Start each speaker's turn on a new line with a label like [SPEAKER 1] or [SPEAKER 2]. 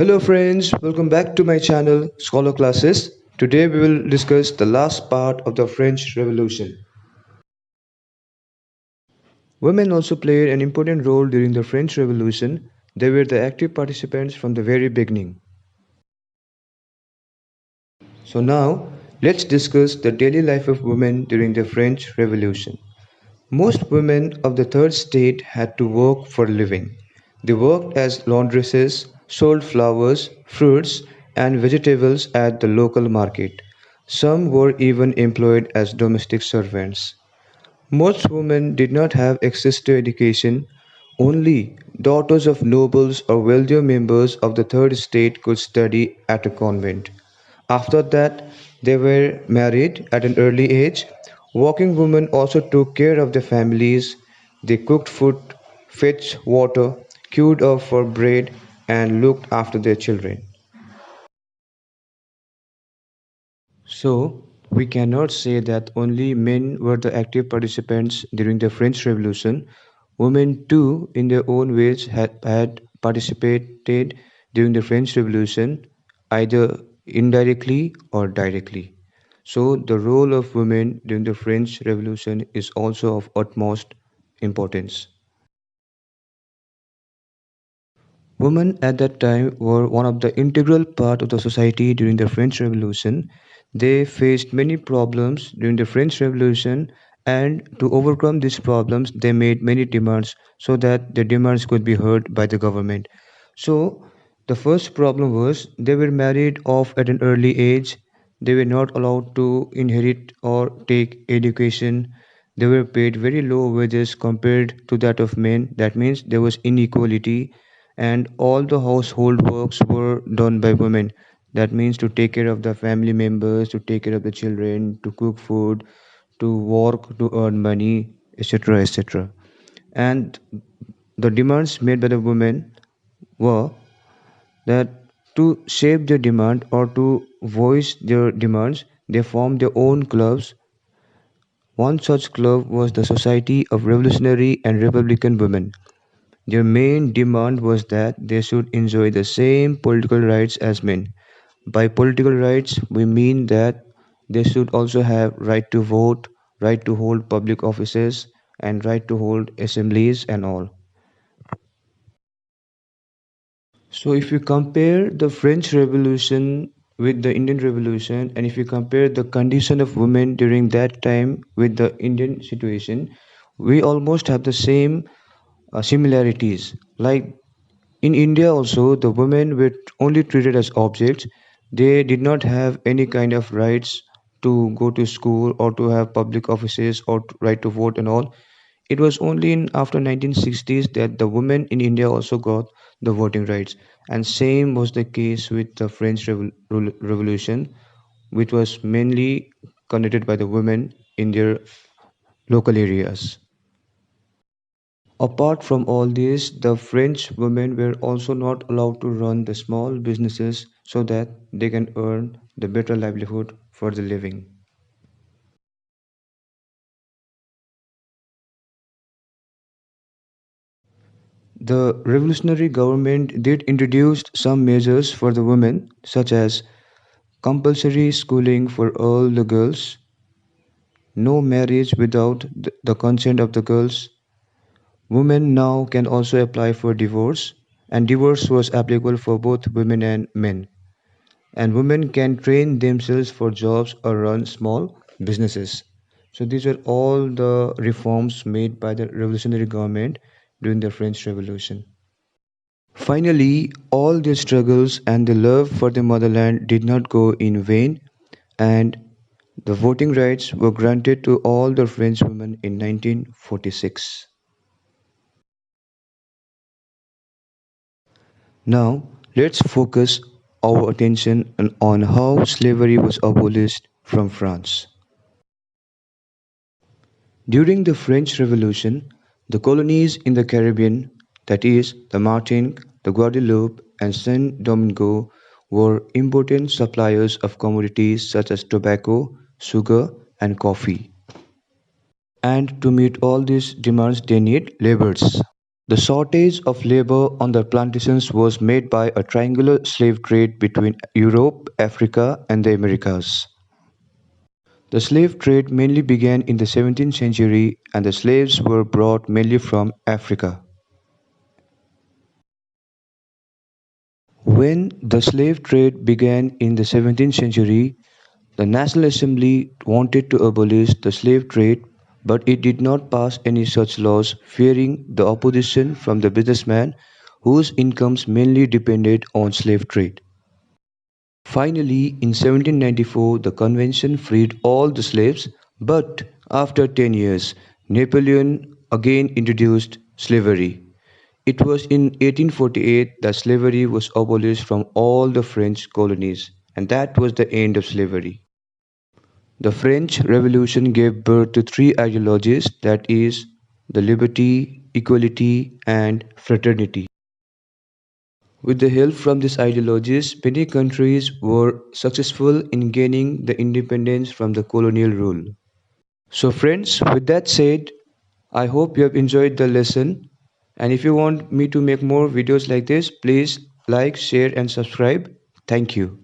[SPEAKER 1] Hello friends, welcome back to my channel Scholar Classes. Today we will discuss the last part of the French Revolution. Women also played an important role during the French Revolution. They were the active participants from the very beginning. So now let's discuss the daily life of women during the French Revolution. Most women of the third state had to work for a living. They worked as laundresses, sold flowers, fruits, and vegetables at the local market. Some were even employed as domestic servants. Most women did not have access to education. Only daughters of nobles or wealthier members of the third estate could study at a convent. After that, they were married at an early age. Working women also took care of their families. They cooked food, fetched water, queued up for bread, and looked after their children. So, we cannot say that only men were the active participants during the French Revolution. Women, too, in their own ways, had participated during the French Revolution, either indirectly or directly. So, the role of women during the French Revolution is also of utmost importance. Women at that time were one of the integral part of the society during the French Revolution. They faced many problems during the French Revolution, and to overcome these problems, they made many demands so that the demands could be heard by the government. So, the first problem was they were married off at an early age. They were not allowed to inherit or take education. They were paid very low wages compared to that of men. That means there was inequality, and all the household works were done by women. That means to take care of the family members, to take care of the children, to cook food, to work to earn money, etc. etc. And the demands made by the women were that to shape their demand or to voice their demands, they formed their own clubs. One such club was the Society of Revolutionary and Republican Women. Their main demand was that they should enjoy the same political rights as men. By political rights, we mean that they should also have right to vote, right to hold public offices, and right to hold assemblies and all. So if you compare the French Revolution with the Indian Revolution, and if you compare the condition of women during that time with the Indian situation, we almost have the same similarities. Like in India also, the women were only treated as objects. They did not have any kind of rights to go to school or to have public offices or right to vote and all. It was only in after 1960s that the women in India also got the voting rights, and same was the case with the French Revolution, which was mainly conducted by the women in their local areas. Apart from all this, the French women were also not allowed to run the small businesses so that they can earn the better livelihood for the living. The revolutionary government did introduce some measures for the women, such as compulsory schooling for all the girls, no marriage without the consent of the girls. Women now can also apply for divorce, and divorce was applicable for both women and men. And women can train themselves for jobs or run small businesses. So these are all the reforms made by the revolutionary government during the French Revolution. Finally, all their struggles and the love for the motherland did not go in vain, and the voting rights were granted to all the French women in 1946. Now, let's focus our attention on how slavery was abolished from France. During the French Revolution, the colonies in the Caribbean, that is, the Martinique, the Guadeloupe, and Saint Domingo, were important suppliers of commodities such as tobacco, sugar, and coffee. And to meet all these demands, they need laborers. The shortage of labor on the plantations was made by a triangular slave trade between Europe, Africa, and the Americas. The slave trade mainly began in the 17th century and the slaves were brought mainly from Africa. When the slave trade began in the 17th century, the National Assembly wanted to abolish the slave trade, but it did not pass any such laws, fearing the opposition from the businessmen whose incomes mainly depended on slave trade. Finally, in 1794, the convention freed all the slaves, but after 10 years, Napoleon again introduced slavery. It was in 1848 that slavery was abolished from all the French colonies, and that was the end of slavery. The French Revolution gave birth to three ideologies, that is, the liberty, equality, and fraternity. With the help from these ideologies, many countries were successful in gaining the independence from the colonial rule. So, friends, with that said, I hope you have enjoyed the lesson. And if you want me to make more videos like this, please like, share, and subscribe. Thank you.